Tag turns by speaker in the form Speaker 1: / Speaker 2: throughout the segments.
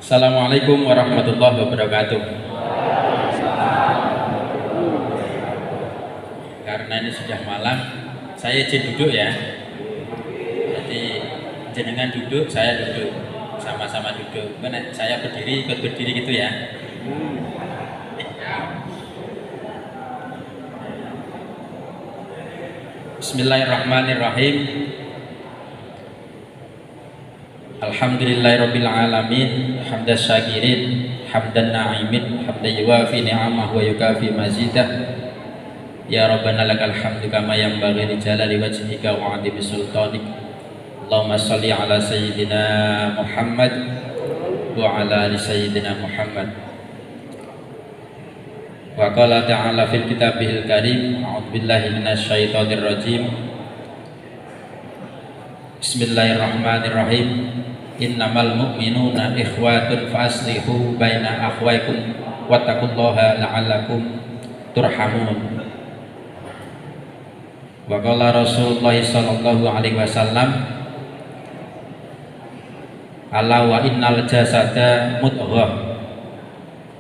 Speaker 1: Assalamualaikum warahmatullahi wabarakatuh. Karena ini sudah malam, saya izin duduk ya. Jadi jenengan duduk, saya duduk, sama-sama duduk. Mana saya berdiri, ikut berdiri gitu ya. Bismillahirrahmanirrahim. Alhamdulillahirabbil alamin, hamdas syakirin, hamdan na'imin, hamdan yuwafi ni'amah wa yukafi mazidah. Ya Rabbana lakal hamdu kama yanbaghi li jalali wajhika wa 'azimi sultanik. Allahumma shalli ala sayyidina Muhammad wa ala ali sayyidina Muhammad. Wa qala ta'ala fil kitabihil karim, a'udzu billahi minasy syaithanir rajim. Bismillahirrahmanirrahim. Innamal mu'minuna ikhwatun faslihu baina akhwaykum wattaqullaha la'allakum turhamun. Wa qala Rasulullah sallallahu alaihi wasallam, ala wa innal jasada mudghah,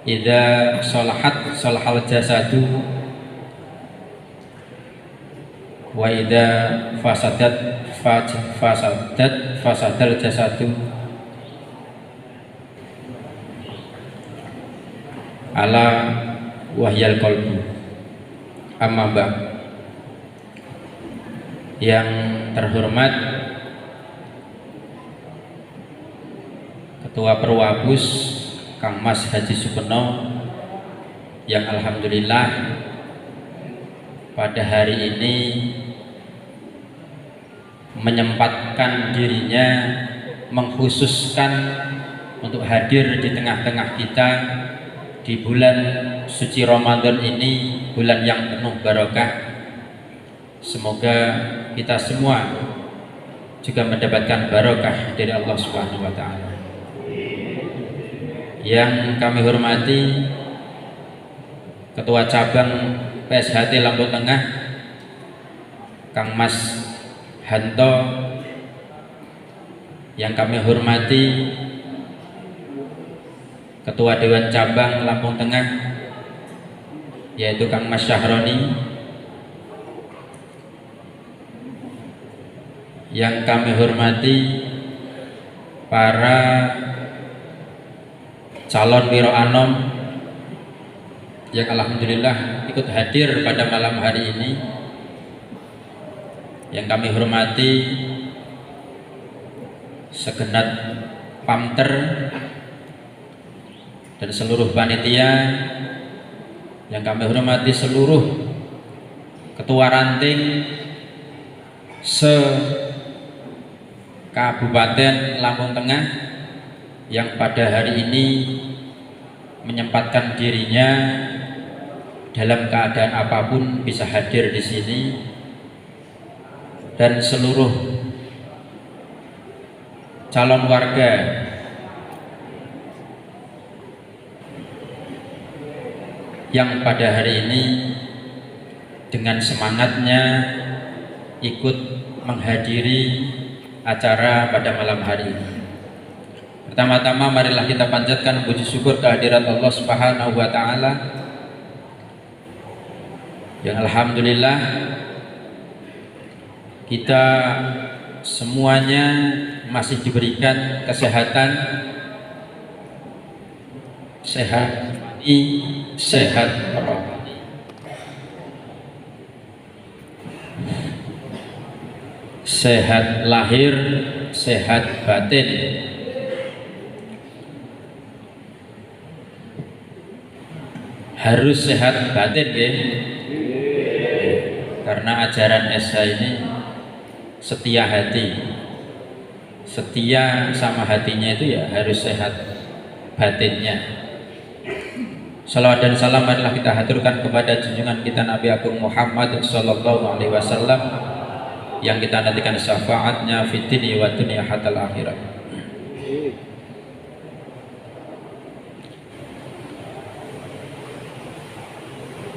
Speaker 1: idza salahat salahal jasadu wa idza fasadat fasadal jasadu. Ala wahyal qalbu. Amma ba. Yang terhormat Ketua Perwabus Kang Mas Haji Supeno, yang alhamdulillah pada hari ini menyempatkan dirinya, mengkhususkan untuk hadir di tengah-tengah kita di bulan suci Ramadan ini, bulan yang penuh barokah. Semoga kita semua juga mendapatkan barokah dari Allah Subhanahu wa taala. Yang kami hormati Ketua Cabang PSHT Lampung Tengah Kang Mas Hanto, yang kami hormati Ketua Dewan Cabang Lampung Tengah yaitu Kang Mas Syahroni, yang kami hormati para calon wiro anom yang alhamdulillah ikut hadir pada malam hari ini, yang kami hormati segenap pamter dan seluruh panitia, yang kami hormati seluruh ketua ranting se-Kabupaten Lampung Tengah yang pada hari ini menyempatkan dirinya dalam keadaan apapun bisa hadir di sini, dan seluruh calon warga yang pada hari ini dengan semangatnya ikut menghadiri acara pada malam hari ini. Pertama-tama marilah kita panjatkan puji syukur kehadirat Allah Subhanahu wa taala yang alhamdulillah kita semuanya masih diberikan kesehatan, sehat ini, sehat rohani, sehat lahir, sehat batin. Harus sehat batin ya, karena ajaran SH ini setia hati, setia sama hatinya itu ya harus sehat batinnya. Salawat dan salam marilah kita haturkan kepada junjungan kita Nabi Agung Muhammad sallallahu alaihi wasallam yang kita nantikan syafaatnya fid dunya wa dunya hatal akhirat.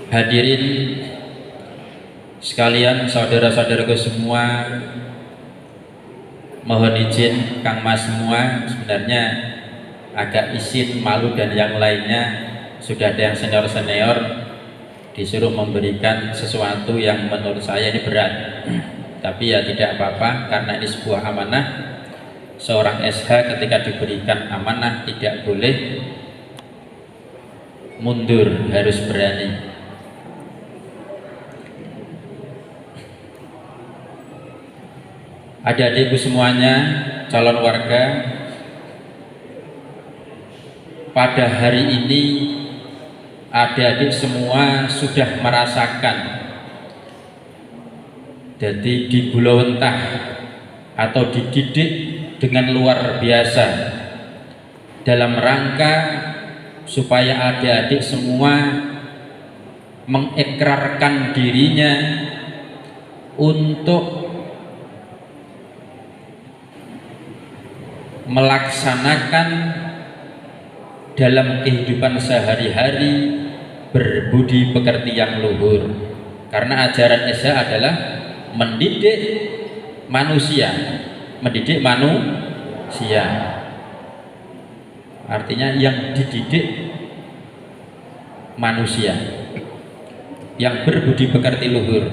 Speaker 1: Hadirin sekalian, saudara-saudaraku semua, mohon izin Kang Mas semua, sebenarnya agak isin, malu dan yang lainnya, sudah ada yang senior-senior disuruh memberikan sesuatu yang menurut saya ini berat. Tapi ya tidak apa-apa, karena ini sebuah amanah. Seorang SH ketika diberikan amanah tidak boleh mundur, harus berani. Adik-adikku semuanya, calon warga, pada hari ini adik-adik semua sudah merasakan, jadi di Bulawentah atau dididik dengan luar biasa dalam rangka supaya adik-adik semua mengikrarkan dirinya untuk melaksanakan dalam kehidupan sehari-hari berbudi pekerti yang luhur. Karena ajaran SH adalah mendidik manusia, mendidik manusia. Artinya yang dididik manusia, yang berbudi pekerti luhur.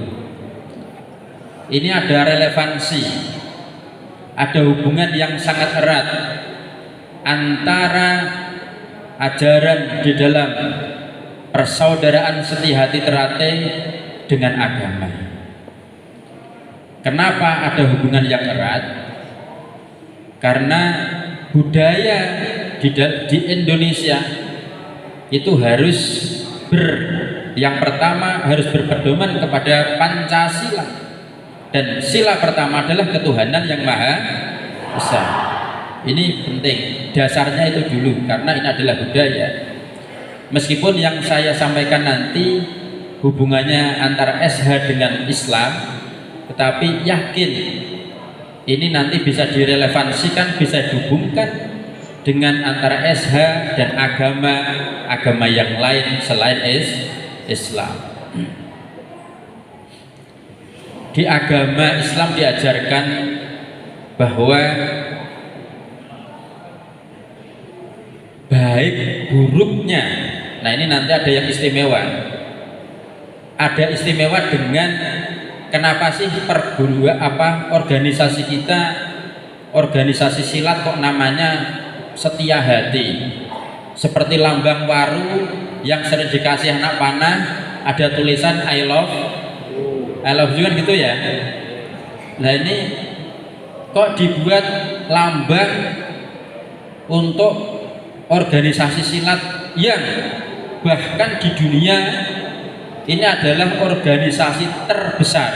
Speaker 1: Ini ada relevansi, ada hubungan yang sangat erat antara ajaran di dalam persaudaraan Setihati Terate dengan agama. Kenapa ada hubungan yang erat? Karena budaya di Indonesia itu harus yang pertama harus berpedoman kepada Pancasila. Dan sila pertama adalah ketuhanan yang maha esa. Ini penting, dasarnya itu dulu, karena ini adalah budaya. Meskipun yang saya sampaikan nanti hubungannya antara SH dengan Islam, tetapi yakin ini nanti bisa direlevansikan, bisa dihubungkan dengan antara SH dan agama yang lain selain Islam. Di agama Islam diajarkan bahwa baik buruknya, nah ini nanti ada yang istimewa. Ada istimewa dengan kenapa sih organisasi kita, organisasi silat kok namanya Setia Hati. Seperti lambang waru yang sering dikasih anak panah, ada tulisan I love you kan gitu ya. Nah ini kok dibuat lambang untuk organisasi silat yang bahkan di dunia ini adalah organisasi terbesar.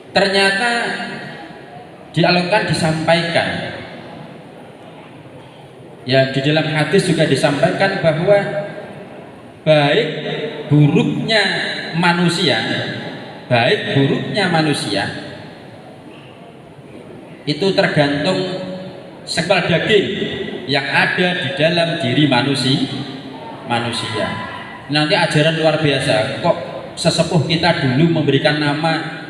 Speaker 1: Ternyata disampaikan ya, di dalam hadis juga disampaikan bahwa baik buruknya manusia itu tergantung sekal daging yang ada di dalam diri manusia. Nanti ajaran luar biasa. Kok sesepuh kita dulu memberikan nama,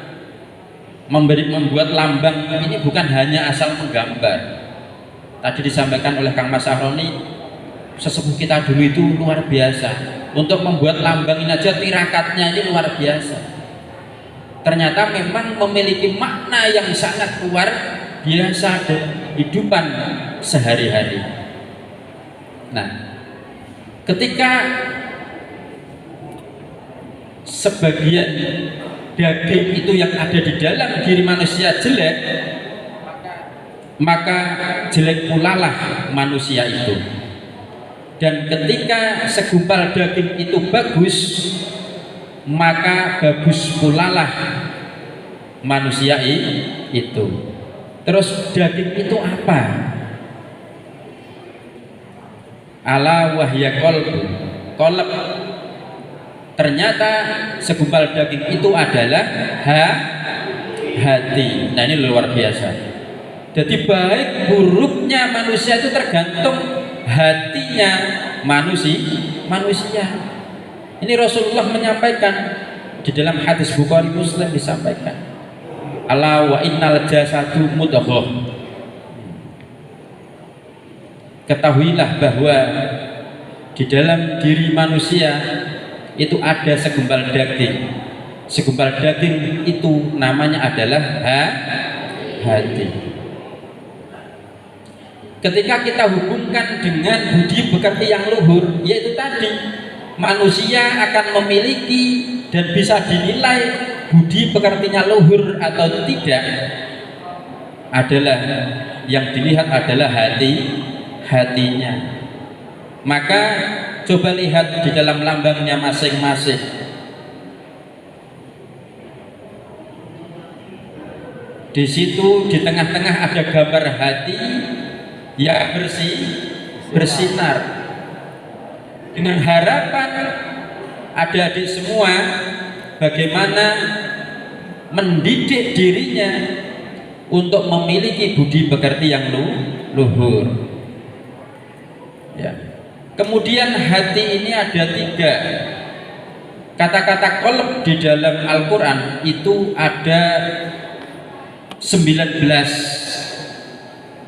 Speaker 1: membuat lambang ini bukan hanya asal menggambar. Tadi disampaikan oleh Kang Mas Sahroni, sesepuh kita dulu itu luar biasa. Untuk membuat lambang ini aja tirakatnya ini luar biasa. Ternyata memang memiliki makna yang sangat luar biasa dalam kehidupan sehari-hari. Nah, ketika sebagian daging itu yang ada di dalam diri manusia jelek, maka jelek pula lah manusia itu. Dan ketika segumpal daging itu bagus, maka bagus pula lah manusia itu. Terus daging itu apa? Ala wahya qalb. Ternyata segumpal daging itu adalah hati. Nah ini luar biasa. Jadi baik buruknya manusia itu tergantung hatinya manusia. Ini Rasulullah menyampaikan di dalam hadis Bukhari Muslim disampaikan. Ala wa innal jasadu mudghah. Ketahuilah bahwa di dalam diri manusia itu ada segumpal daging. Segumpal daging itu namanya adalah hati. Ketika kita hubungkan dengan budi pekerti yang luhur, yaitu tadi manusia akan memiliki dan bisa dinilai budi pekertinya luhur atau tidak, adalah yang dilihat adalah hatinya. Maka coba lihat di dalam lambangnya masing-masing. Di situ di tengah-tengah ada gambar hati yang bersinar dengan harapan adik-adik semua bagaimana mendidik dirinya untuk memiliki budi pekerti yang luhur. Ya. Kemudian hati ini ada 3. Kata-kata qalb di dalam Al-Quran itu ada 19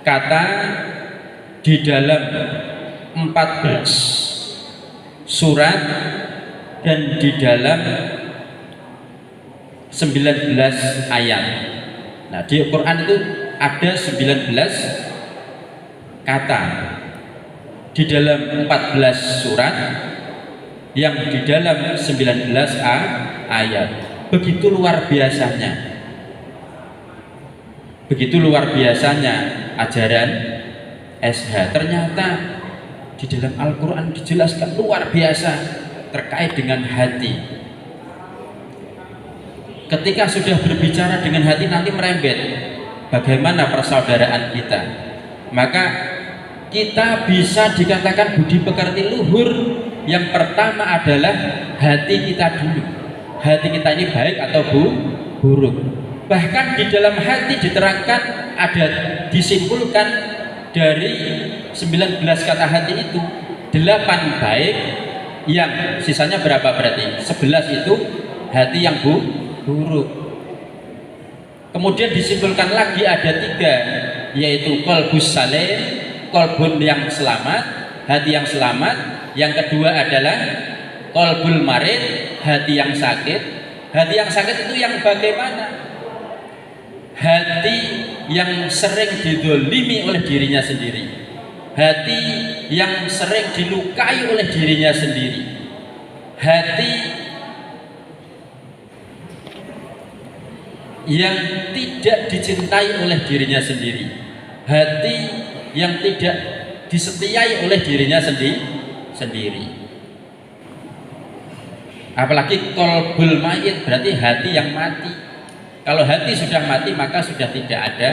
Speaker 1: kata di dalam 14 surat dan di dalam 19 ayat. Nah, di Al-Quran itu ada 19 kata di dalam 14 surat, yang di dalam 19 ayat. Begitu luar biasanya. Begitu luar biasanya ajaran SH. Ternyata di dalam Al-Quran dijelaskan luar biasa terkait dengan hati. Ketika sudah berbicara dengan hati, nanti merembet bagaimana persaudaraan kita. Maka kita bisa dikatakan budi pekerti luhur. Yang pertama adalah hati kita dulu. Hati kita ini baik atau buruk. Bahkan di dalam hati diterangkan, ada disimpulkan dari 19 kata hati itu 8 baik, yang sisanya berapa berarti? 11 itu hati yang buruk. Kemudian disimpulkan lagi ada 3, yaitu qalbus saleh, qalbun yang selamat, hati yang selamat. Yang kedua adalah qalbul marid, hati yang sakit. Hati yang sakit itu yang bagaimana? Hati yang sering didolimi oleh dirinya sendiri, hati yang sering dilukai oleh dirinya sendiri, hati yang tidak dicintai oleh dirinya sendiri, hati yang tidak disetiai oleh dirinya sendiri. Apalagi qalbul mayit, berarti hati yang mati. Kalau hati sudah mati, maka sudah tidak ada,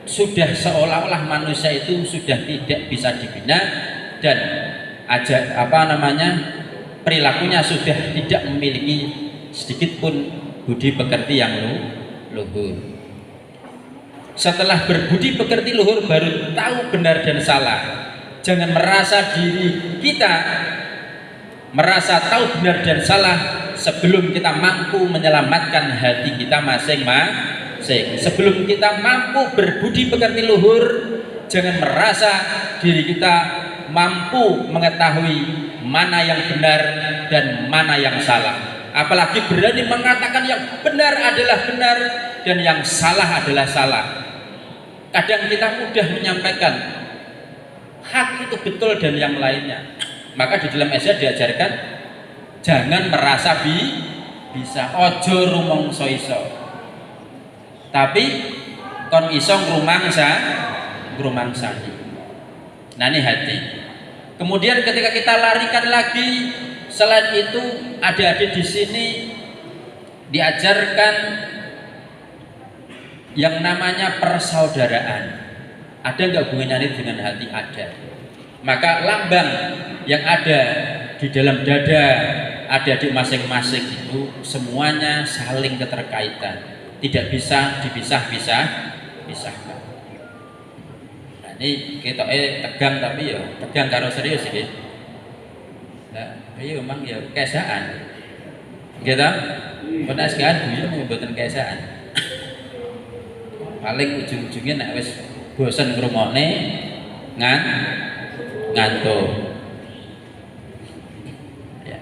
Speaker 1: sudah seolah-olah manusia itu sudah tidak bisa dibina, dan perilakunya sudah tidak memiliki sedikit pun budi pekerti yang luhur. Setelah berbudi pekerti luhur, baru tahu benar dan salah. Jangan merasa diri kita merasa tahu benar dan salah sebelum kita mampu menyelamatkan hati kita masing-masing. Sebelum kita mampu berbudi pekerti luhur, jangan merasa diri kita mampu mengetahui mana yang benar dan mana yang salah. Apalagi berani mengatakan yang benar adalah benar dan yang salah adalah salah. Kadang kita mudah menyampaikan hak itu betul dan yang lainnya. Maka di dalam Isya diajarkan jangan merasa bisa, ojo rumangsa iso, tapi kon iso ngrumangsani. Nah, ini hati. Kemudian ketika kita larikan lagi, selain itu adik-adik di sini diajarkan yang namanya persaudaraan. Ada nggak hubungannya dengan hati? Ada. Maka lambang yang ada di dalam dada adik-adik masing-masing itu semuanya saling keterkaitan, tidak bisa dipisahkan. Nah, ini kita tegang, tapi ya tegang karo serius ini. Nah, iya memang ya kesaan. Gitu. Pada sekarang beliau mboten kesaan. paling ujung-ujungnya nek wis bosen ngrungokne ngantuk. Ya.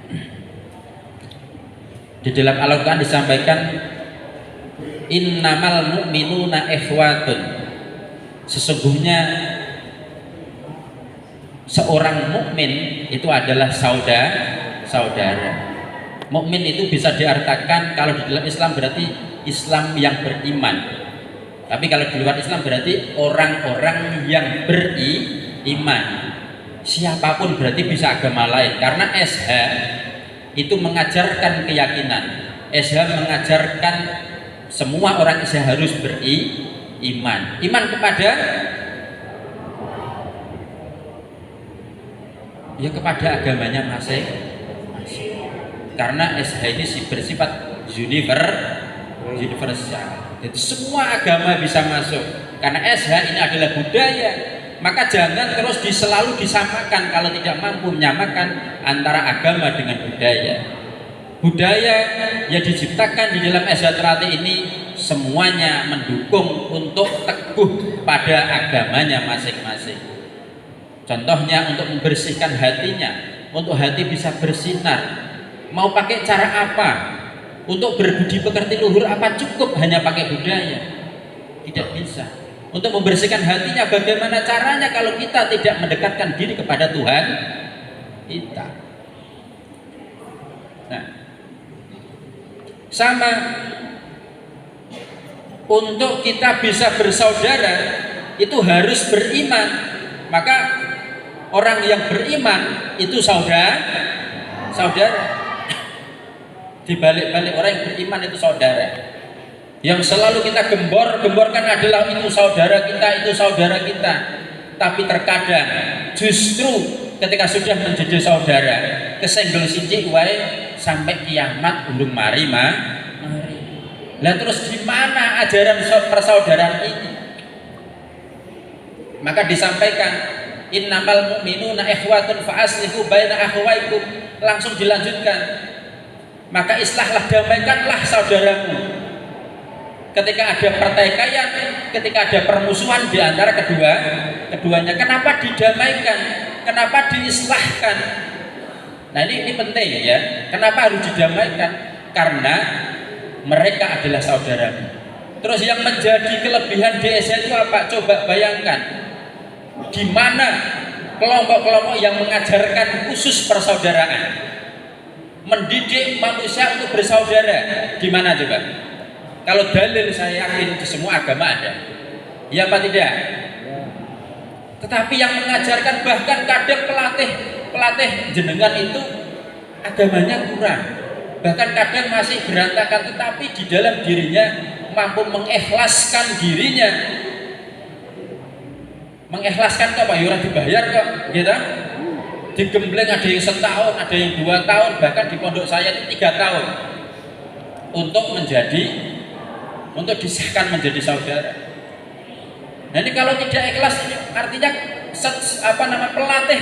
Speaker 1: Di dalam Al-Qur'an disampaikan innamal mu'minuna ikhwatun, sesungguhnya seorang mukmin itu adalah saudara. Mukmin itu bisa diartikan kalau di dalam Islam berarti Islam yang beriman. Tapi kalau di luar Islam berarti orang-orang yang beriman. Siapapun berarti bisa agama lain. Karena SH itu mengajarkan keyakinan. SH mengajarkan semua orang SH harus beriman. Iman kepada ya kepada agamanya masing-masing. Karena SH ini bersifat universal. Jadi semua agama bisa masuk. Karena SH ini adalah budaya, maka jangan terus selalu disamakan kalau tidak mampu menyamakan antara agama dengan budaya. Budaya yang diciptakan di dalam SH Teratai ini semuanya mendukung untuk teguh pada agamanya masing-masing. Contohnya untuk membersihkan hatinya, untuk hati bisa bersinar. Mau pakai cara apa? Untuk berbudi pekerti luhur apa cukup hanya pakai budaya? Tidak bisa. Untuk membersihkan hatinya bagaimana caranya kalau kita tidak mendekatkan diri kepada Tuhan kita? Nah, sama untuk kita bisa bersaudara itu harus beriman. Maka orang yang beriman itu saudara. Di balik-balik orang yang beriman itu saudara. Yang selalu kita gemborkan adalah itu saudara kita. Tapi terkadang justru ketika sudah menjadi saudara, kesenggol sithik wae sampai kiamat urung mari. Lah terus gimana ajaran persaudaraan ini? Maka disampaikan innamal mu'minuna ikhwatun fa aslihu baina akhwaikum. Langsung dilanjutkan. Maka islahlah, damaikanlah saudaramu. Ketika ada pertikaian, ketika ada permusuhan di antara keduanya, kenapa didamaikan? Kenapa diislahkan? Nah ini penting ya. Kenapa harus didamaikan? Karena mereka adalah saudaramu. Terus yang menjadi kelebihan DSN itu apa? Coba bayangkan. Di mana kelompok-kelompok yang mengajarkan khusus persaudaraan, mendidik manusia untuk bersaudara, di mana coba? Kalau dalil saya yakin di semua agama ada, ya apa tidak? Tetapi yang mengajarkan bahkan kadang pelatih jenengan itu agamanya kurang, bahkan kadang masih berantakan, tetapi di dalam dirinya mampu mengikhlaskan dirinya. Mengikhlaskan kok Pak Yura dibayar kok, gitu? Digembleng ada yang setahun, ada yang 2 tahun, bahkan di pondok saya itu 3 tahun untuk disahkan menjadi saudara. Nah ini kalau tidak ikhlas ini artinya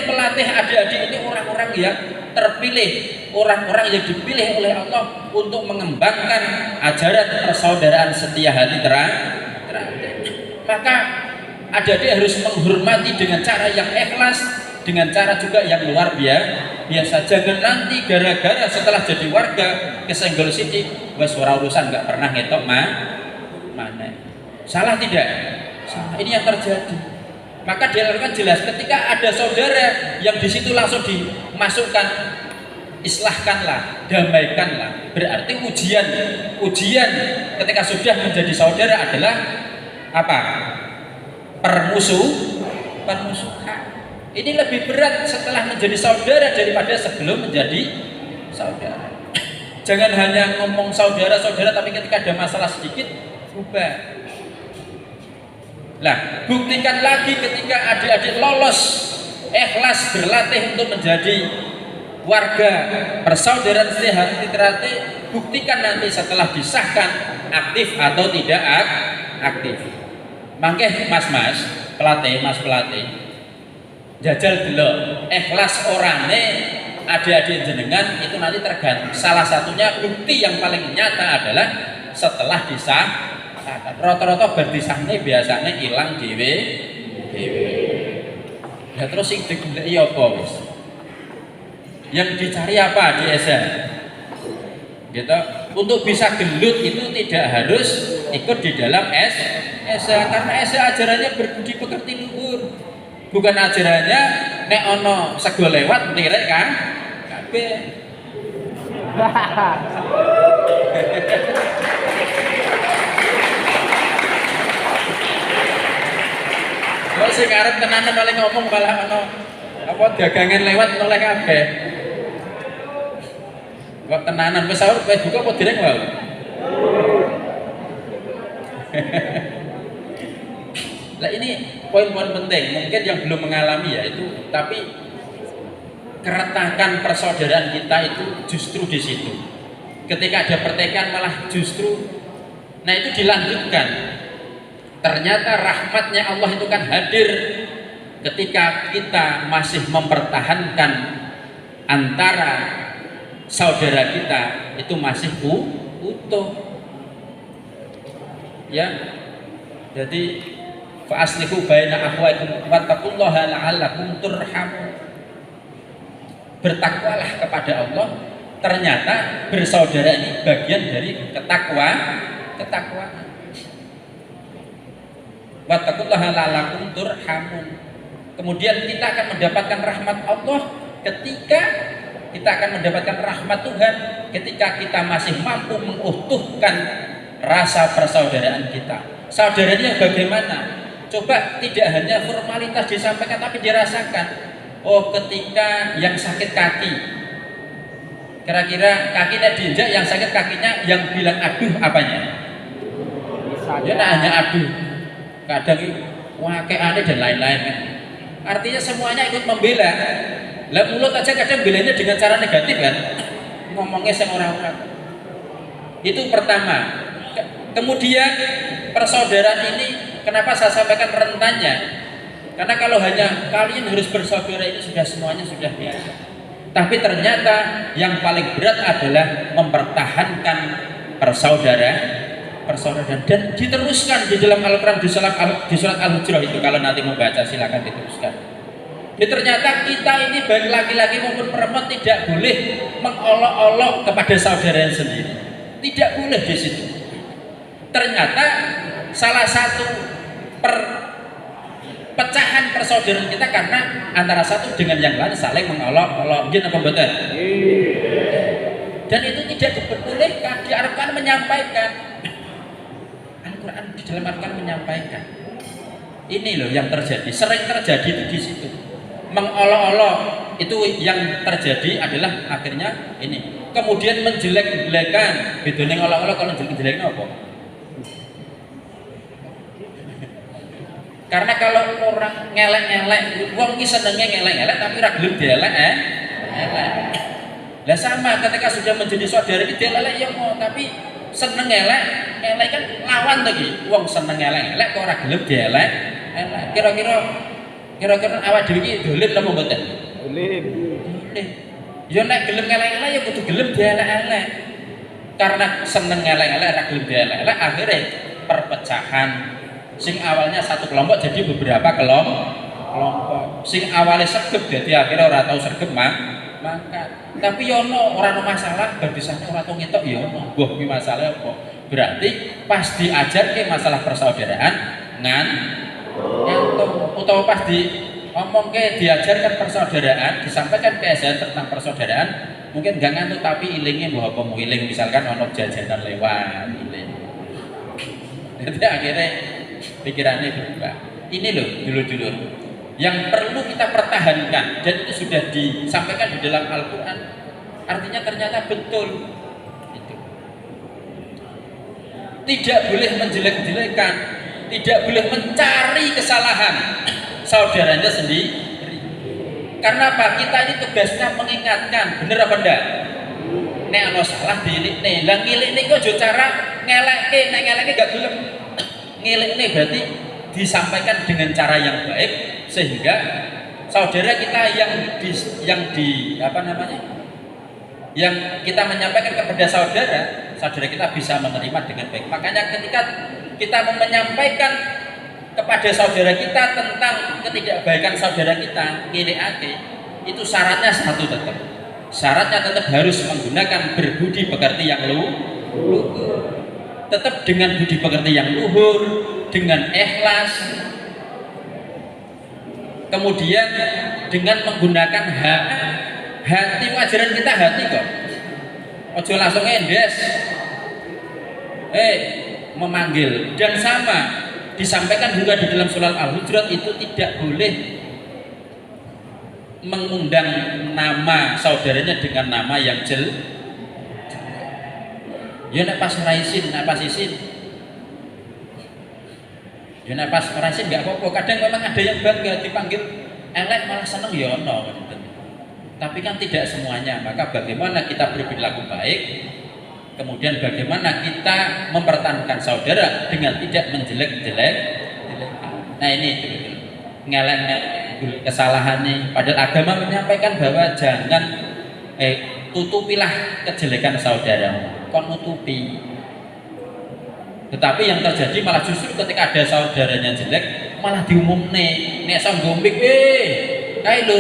Speaker 1: pelatih adik-adik ini orang-orang yang terpilih, orang-orang yang dipilih oleh Allah untuk mengembangkan ajaran persaudaraan setia hati terakhir. Maka adik-adik harus menghormati dengan cara yang ikhlas, dengan cara juga yang luar biasa. Jangan nanti gara-gara setelah jadi warga kesenggol sithik wes ora urusan, nggak pernah ngetok mana. Salah tidak? Salah. Ini yang terjadi. Maka dilakukan jelas ketika ada saudara yang di situ langsung dimasukkan, islahkanlah, damaikanlah. Berarti ujian ketika sudah menjadi saudara adalah apa? Permusuhan. Ini lebih berat setelah menjadi saudara daripada sebelum menjadi saudara. Jangan hanya ngomong saudara, tapi ketika ada masalah sedikit berubah. Nah, buktikan lagi ketika adik-adik lolos, ikhlas berlatih untuk menjadi warga persaudaraan setia hati Teratai. Buktikan nanti setelah disahkan aktif atau tidak aktif. Mangke mas pelatih jajal dulu ikhlas orangnya adik-adik jenengan itu nanti tergantung. Salah satunya bukti yang paling nyata adalah setelah Rata-rata berdisane biasanya hilang dhewe. Ya terus sing digoleki apa wis? Yang dicari apa di SA? Gitu. Untuk bisa gelut itu tidak harus ikut di dalam SA karena SA ajarannya berbudi pekerti luhur. Bukan ajarannya nek ono sego lewat ndirek kan? Kabeh. Kok sing arep tenanan oleh ngomong malah ono apa dagangan lewat oleh kabeh. Kok tenanan wis sahur kowe buka apa direng wae. Nah ini poin-poin penting mungkin yang belum mengalami ya itu, tapi keretakan persaudaraan kita itu justru di situ. Ketika ada pertikaian malah justru, nah itu dilanjutkan. Ternyata rahmatnya Allah itu kan hadir ketika kita masih mempertahankan antara saudara kita itu masih utuh. Ya, jadi fa aslihu baina akhwaikum wattaqullaha la'allakum turhamun. Bertakwalah kepada Allah. Ternyata bersaudara ini bagian dari ketakwaan. Wattaqullaha la'allakum turhamun. Kemudian kita akan mendapatkan rahmat Allah ketika kita akan mendapatkan rahmat Tuhan ketika kita masih mampu mengutuhkan rasa persaudaraan kita. Saudaranya bagaimana? Coba tidak hanya formalitas disampaikan tapi dirasakan. Oh, ketika yang sakit kaki, kira-kira kakinya diinjak, yang sakit kakinya yang bilang aduh apanya? Ya hanya aduh. Kadang wakeane dan lain-lain kan. Artinya semuanya ikut membela. Lah mulut aja kadang belanya dengan cara negatif kan. Ngomongnya sama orang-orang. Itu pertama. Kemudian persaudaraan ini kenapa saya sampaikan rentannya? Karena kalau hanya kalian harus bersaudara ini sudah semuanya sudah biasa. Tapi ternyata yang paling berat adalah mempertahankan persaudaraan dan diteruskan di dalam Al-Quran di surat Al-Hujurah itu kalau nanti membaca silakan diteruskan. Jadi ternyata kita ini baik laki-laki maupun perempuan tidak boleh mengolok-olok kepada saudara sendiri. Tidak boleh di situ. Ternyata salah satu pecahan persaudaraan kita karena antara satu dengan yang lain saling mengolok-olok. Gini apa betul? Dan itu tidak diperbolehkan. Diharapkan menyampaikan. Al-Quran di dalam Al-Quran menyampaikan. Ini loh yang terjadi. Sering terjadi itu di situ. Mengolok-olok itu yang terjadi adalah akhirnya ini. Kemudian menjelek-jelekan. Bedanya ngolok-olok kalau jelek-jelekan apa? Karena kalau orang ngelek-ngelek, wong ki senenge ngelek-ngelek tapi ora gelem dielek elek. Lah sama ketika sudah menjadi saudara iki dielek ya mau, tapi seneng ngelek kan lawan to iki. Wong seneng ngelek kok ora gelem dielek elek. Kira-kira awak dhewe iki dolim napa mboten? Dolim. Ya nek gelem ngelek-ngelek ya kudu gelem dielek-elek. Karena seneng ngelek-ngelek ora gelem dielek-elek akhirnya perpecahan. Sing awalnya satu kelompok jadi beberapa kelompok. Sing awalnya sergep jadi akhirnya orang tahu sergep maka. Tapi yono orang masalah berdisahnya orang tahu ngetok yono. Buah masalah apa? Berarti pas diajar ke masalah persaudaraan ngantuk atau pas di ngomong ke diajarkan persaudaraan, disampaikan keajaiban tentang persaudaraan, mungkin gak ngantuk tapi ilingnya bahwa apa iling misalkan ono jajanan lewat iling. Jadi akhirnya pikirannya berubah. Ini loh dulur-dulur yang perlu kita pertahankan dan itu sudah disampaikan di dalam Al-Quran. Artinya ternyata betul itu. Tidak boleh menjelek-jelekan, tidak boleh mencari kesalahan saudaranya sendiri. Karena apa? Kita ini tugasnya mengingatkan, bener apa enggak? Nek ana salah diilikne. Lah ngilikne kok aja cara ngelekke, nek ngelekke gak gelem. Ngilikne berarti disampaikan dengan cara yang baik sehingga saudara kita yang kita menyampaikan kepada saudara kita bisa menerima dengan baik. Makanya ketika kita mau menyampaikan kepada saudara kita tentang ketidakbaikan saudara kita, ngiliake, itu syaratnya satu tetap. Syaratnya tetap harus menggunakan berbudi pekerti yang luhur. Tetap dengan budi pekerti yang luhur, dengan ikhlas. Kemudian dengan menggunakan hati, ajaran kita hati kok. Ojo langsung endes. Memanggil, dan sama disampaikan juga di dalam surat Al-Hujurat itu tidak boleh mengundang nama saudaranya dengan nama yang jelek. Ya nek pas raisin, nek pas isin. Ya nek pas raisin enggak apa-apa. Kadang memang ada yang bangga dipanggil elek malah seneng ya ono. Tapi kan tidak semuanya. Maka bagaimana kita berperilaku baik, kemudian bagaimana kita mempertahankan saudara dengan tidak menjelek-jelek. Nah ini betul. Ngeleng kesalahan nih. Padahal agama menyampaikan bahwa jangan tutupilah kejelekan saudara. Kon nutupi. Tetapi yang terjadi malah justru ketika ada saudaranya jelek malah diumumne, nek sang gombik kae lho.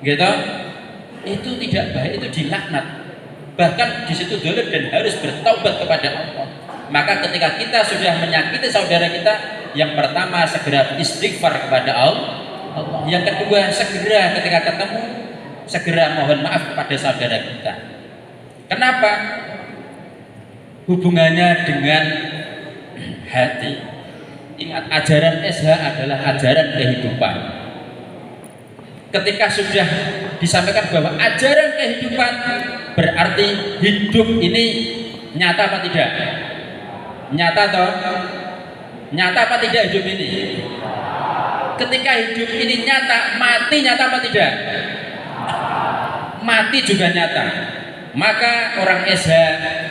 Speaker 1: Gitu. Itu tidak baik, itu dilaknat. Bahkan di situ dolim dan harus bertaubat kepada Allah. Maka ketika kita sudah menyakiti saudara kita, yang pertama segera istighfar kepada Allah. Yang kedua segera ketika ketemu segera mohon maaf kepada saudara kita. Kenapa? Hubungannya dengan hati. Ingat, ajaran SH adalah ajaran kehidupan. Ketika sudah disampaikan bahwa ajaran kehidupan, berarti hidup ini nyata apa tidak? Nyata toh? Nyata apa tidak hidup ini? Ketika hidup ini nyata, mati nyata apa tidak? Mati juga nyata. Maka orang SH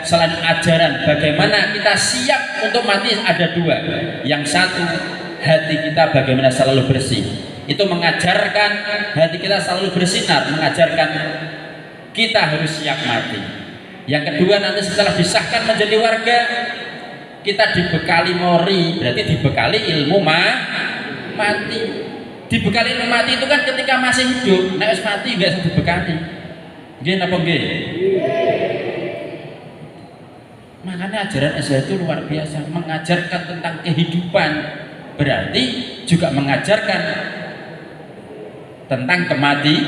Speaker 1: selain ajaran bagaimana kita siap untuk mati ada dua. Yang satu, hati kita bagaimana selalu bersih. Itu mengajarkan hati kita selalu bersinar, mengajarkan kita harus siap mati. Yang kedua, nanti setelah disahkan menjadi warga, kita dibekali mori, berarti dibekali ilmu mati. Dibekali ilmu mati itu kan ketika masih hidup. Nek wis mati enggak usah dibekali. Nggih napa nggih? Makanya ajaran SH itu luar biasa, mengajarkan tentang kehidupan, berarti juga mengajarkan tentang kematian.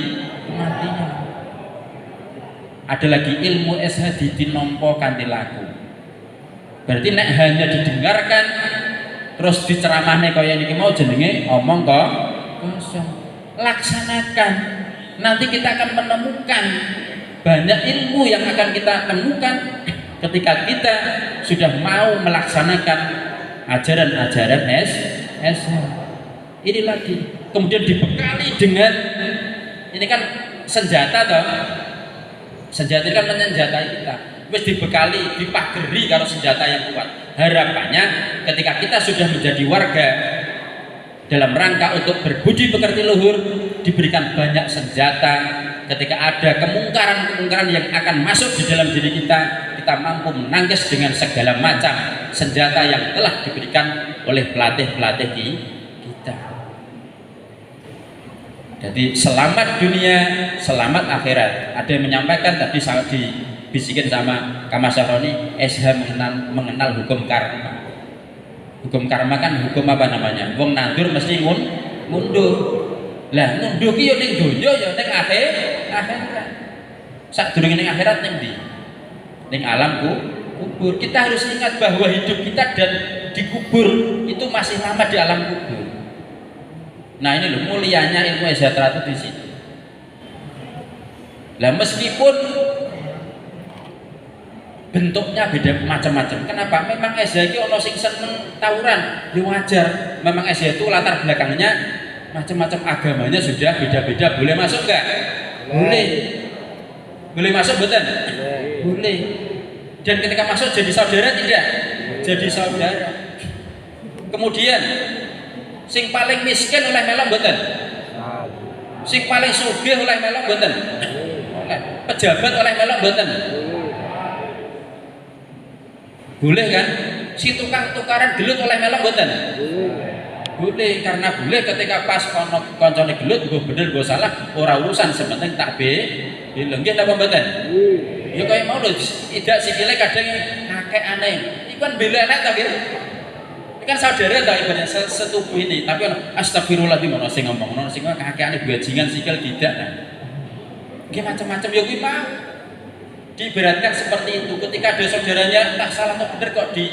Speaker 1: Ada lagi ilmu SH dinompo kanthi laku. Berarti nek hanya didengarkan terus diceramahne kaya niki mau jenenge omong kok kosong. Laksanakan. Nanti kita akan menemukan banyak ilmu yang akan kita temukan ketika kita sudah mau melaksanakan ajaran-ajaran SH. Ini lagi. Kemudian dibekali dengan ini kan senjata toh. Senjata kan menyenjatai kita. Wis dibekali, dipageri kalau senjata yang kuat. Harapannya ketika kita sudah menjadi warga dalam rangka untuk berbudi pekerti luhur, diberikan banyak senjata. Ketika ada kemungkaran-kemungkaran yang akan masuk di dalam diri kita, kita mampu menangkis dengan segala macam senjata yang telah diberikan oleh pelatih-pelatih kita. Jadi selamat dunia, selamat akhirat. Ada yang menyampaikan tadi sangat dibisikin sama Kama Sahroni, SH mengenal hukum karma. Hukum karma kan hukum apa namanya? Wong nandur mesti ngunduh. Lah ngunduh ki yo ning donya yo ning akhirat. Sadurunge ning akhirat ning ndi? Ning alam kubur. Kita harus ingat bahwa hidup kita dan dikubur itu masih lama di alam kubur. Nah ini loh mulianya ilmu sejahtera itu di situ. Lah meskipun bentuknya beda macam-macam. Kenapa? Memang SH itu ono sing seneng tawuran, ya wajar. Memang SH itu latar belakangnya macam-macam, agamanya sudah beda-beda. Boleh masuk enggak? Boleh. Boleh masuk betul? Boleh. Dan ketika masuk jadi saudara tidak? Jadi saudara. Kemudian sing paling miskin oleh melok mboten? Sing paling sugih oleh melok mboten? Pejabat oleh melok mboten? Boleh kan? si tukang tukaran gelut oleh melok mboten? Boleh, karena boleh ketika pas ono koncone gelut gue bener gue salah ora urusan, sementing tak bilang nggih napa mboten? Ya kaya mau lho, tidak sikile kadang kakek aneh. Iku kan bela anak ta gitu. Ini kan saudara tak ibaratnya setubuh ini, tapi astagfirullahaladzim ono sing ngomong, ono sing kakek aneh bajingan sikil tidak. Nah. Nggih macam-macam ya kuwi mau. Diibaratkan seperti itu, ketika ada saudaranya tak salah atau benar kok di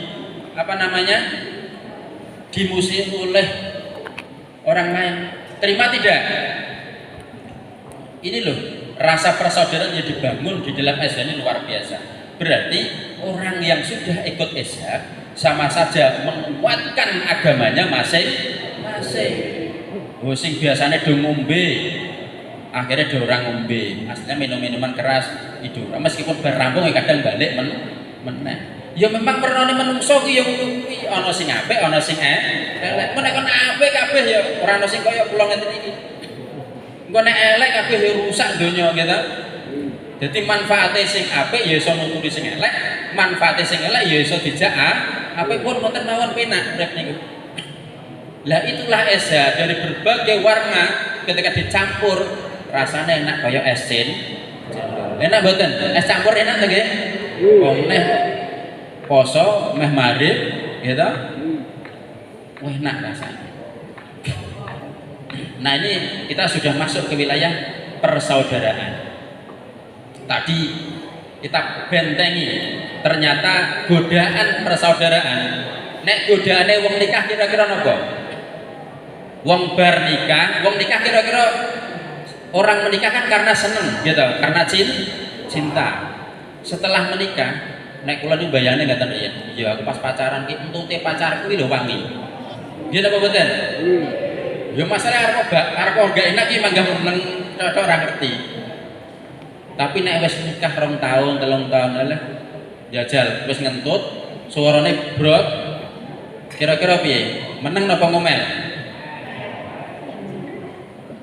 Speaker 1: dimusuhi oleh orang lain, terima tidak? Ini loh, rasa persaudaraan yang dibangun di dalam SH ini luar biasa. Berarti orang yang sudah ikut SH sama saja menguatkan agamanya masing-masing. Oh, sing biasanya do ngombe, akhirnya ada orang ngombe, aslinya minum-minuman keras itu, meskipun berampung kadang balik meneh. Ya memang pernah menungso ki ya kuwi ana sing apik ana sing elek. Nek kon apik kabeh ya ora ana sing kaya kula ngeten iki. Engko nek elek kabeh ya rusak donya gitu. Dadi manfaate sing apik ya iso nuturi sing elek, manfaate sing elek ya iso dijak apik pun mboten mawon penak urip niku. Lah itulah SH dari berbagai warna ketika dicampur rasanya enak kaya es cendol. Enak mboten? Es campur enak ta nggih? Wong neh poso meh marib gitu. Wah enak rasanya. Nah ini kita sudah masuk ke wilayah persaudaraan. Tadi kita bentengi ternyata godaan persaudaraan. Nek godaane wong nikah kira-kira napa? Wong bar nikah, wong nikah kira-kira orang menikah kan karena seneng gitu, karena cinta. Setelah menikah, nek kula niku bayane ngaten ya. Ya aku pas pacaran ki entute pacarku iki lho wangi. Nggih napa mboten? Ya masalah arep gak enak ki manggah meneng ora ngerti. Tapi nek wis nikah 2 tahun, 3 tahun lah jajal wis ngentut, suarane brot. Kira-kira piye? Meneng napa ngomel?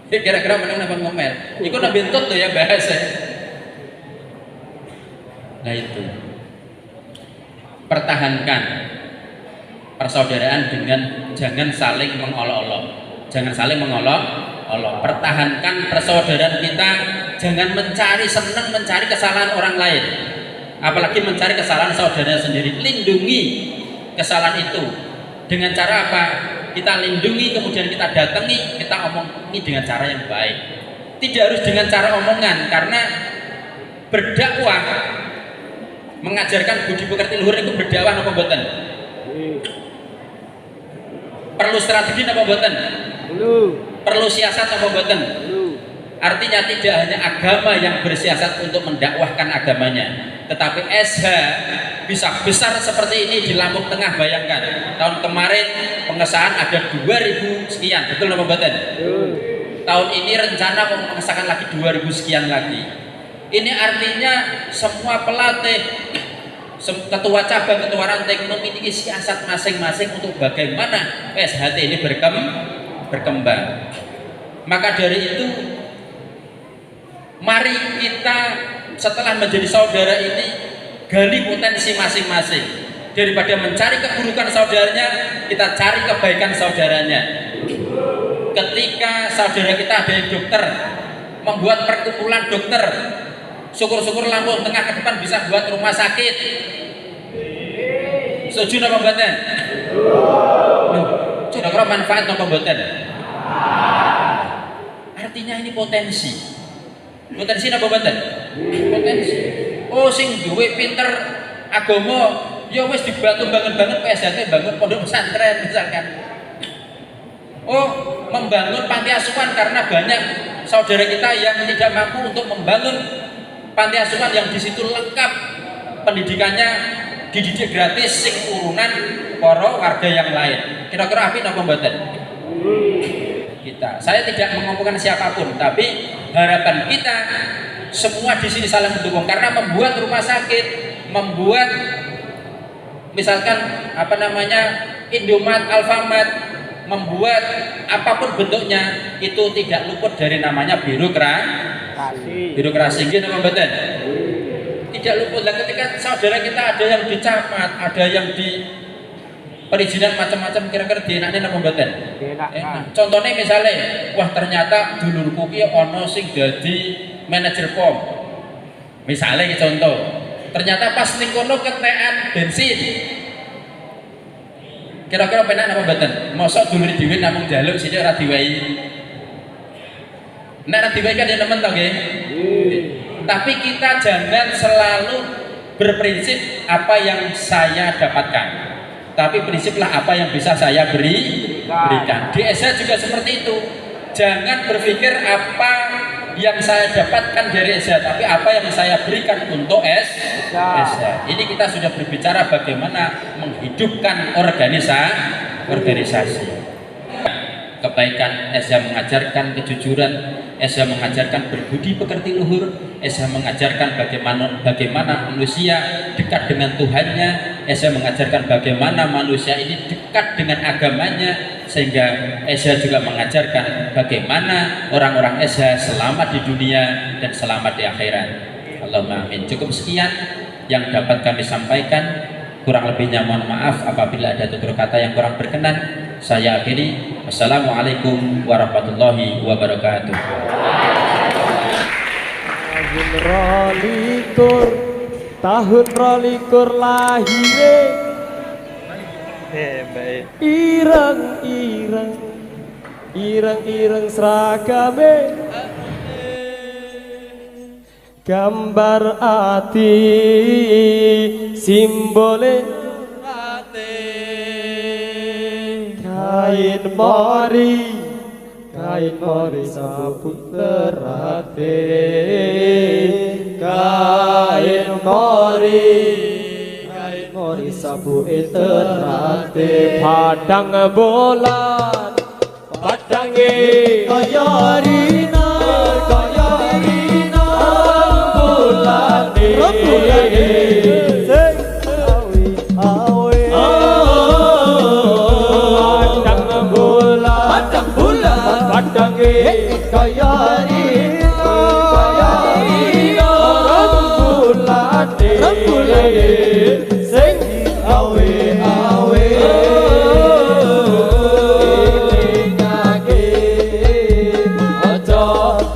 Speaker 1: Kira-kira meneng napa ngomel? Iku nek bentut tuh ya bahasa. Nah itu. Pertahankan persaudaraan dengan jangan saling mengolok-olok. Jangan saling mengolok-olok. Pertahankan persaudaraan kita, jangan mencari senang mencari kesalahan orang lain. Apalagi mencari kesalahan saudaranya sendiri. Lindungi kesalahan itu. Dengan cara apa? Kita lindungi, kemudian kita datangi, kita omongi dengan cara yang baik. Tidak harus dengan cara omongan, karena berdakwah, mengajarkan budi pekerti luhur itu berdakwah apa mboten? Perlu strategi apa mboten? Perlu siasat apa mboten? Artinya tidak hanya agama yang bersiasat untuk mendakwahkan agamanya, tetapi SH bisa besar seperti ini di Lampung Tengah. Bayangkan tahun kemarin pengesahan ada 2000 sekian, betul apa mboten? Tahun ini rencana mengesahkan lagi 2000 sekian lagi. Ini artinya semua pelatih, ketua cabang, ketua ranting memiliki siasat masing-masing untuk bagaimana SHT ini berkembang. Maka dari itu, mari kita setelah menjadi saudara ini gali potensi masing-masing. Daripada mencari keburukan saudaranya, kita cari kebaikan saudaranya. Ketika saudara kita ada yang dokter, membuat perkumpulan dokter, syukur-syukur Lampung Tengah ke depan bisa buat rumah sakit. Setuju napa mboten? Kira-kira manfaat napa mboten? Artinya ini potensi. Potensi napa mboten? Potensi. Oh sing duwe pinter agama ya wis dibantu bangun-bangun PSDT, bangun pondok pesantren misalkan. Oh, membangun panti asuhan karena banyak saudara kita yang tidak mampu untuk membangun panti asuhan yang di situ lengkap pendidikannya, dididik gratis sing urunan para warga yang lain. Kira-kira apik napa mboten? Kita. Saya tidak mengomongkan siapapun, tapi harapan kita semua di sini saling mendukung, karena membuat rumah sakit, membuat misalkan Indomaret, Alfamart, membuat apapun bentuknya itu tidak luput dari namanya birokrasi. Gitu mboten? Tidak luput. Dan ketika saudara kita ada yang di camat, ada yang di Perizinan macam-macam kira-kira dienakne napa mboten?
Speaker 2: Enak.
Speaker 1: Contohnya misalnya, wah ternyata dulurku ki ana sing dadi manajer POM. Misalnya iki contoh. Ternyata pas ning kono ketekan bensin. Kira-kira penak napa mboten? Mosok dulur dhewe namung njaluk sithik ora diwehi. Nek ora diwehi kan ya nemen to nggih. Tapi kita jangan selalu berprinsip apa yang saya dapatkan, tapi prinsiplah apa yang bisa saya berikan. Di SH juga seperti itu. Jangan berpikir apa yang saya dapatkan dari SH, tapi apa yang saya berikan untuk SH. Ini kita sudah berbicara bagaimana menghidupkan organisasi. Kebaikan SH mengajarkan kejujuran, SH mengajarkan berbudi pekerti luhur, SH mengajarkan bagaimana manusia dekat dengan Tuhannya, SH mengajarkan bagaimana manusia ini dekat dengan agamanya, sehingga SH juga mengajarkan bagaimana orang-orang SH selamat di dunia dan selamat di akhirat. Allahumma amin. Cukup sekian yang dapat kami sampaikan, kurang lebihnya mohon maaf apabila ada tutur kata yang kurang berkenan. Saya akhiri. Assalamualaikum warahmatullahi wabarakatuh.
Speaker 3: Tahun rolikur lahire ireng seragame gambar ati simbole kain mori sabut terate kain mori sabut terate padang bolan padange kaya rina bulane sing awe padange kaya rina bulane sing awe lingake aja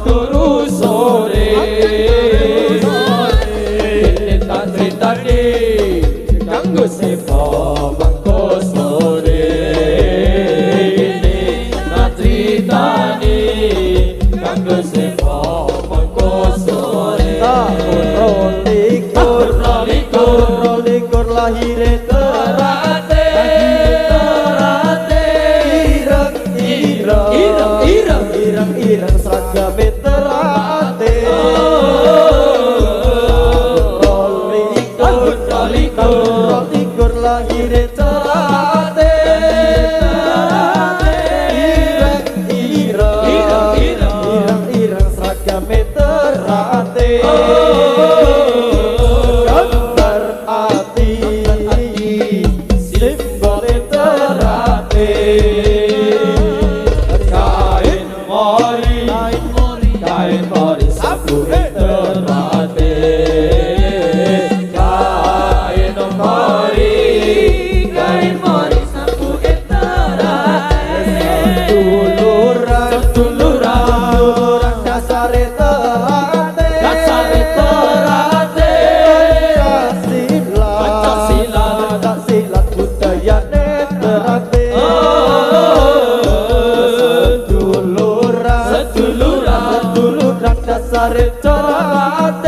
Speaker 3: turu sore tak critane kanggo sepo mangko sore tak critane kanggo sepo mangko sore rolikur lahire terate ireng seragame terate rolikur lahire terate ireng seragame terate gambar ati simbole terate kain mori sabune terate kain mori sabune terate seduluran dasare terate Pancasila budayane terate seduluran dasare terate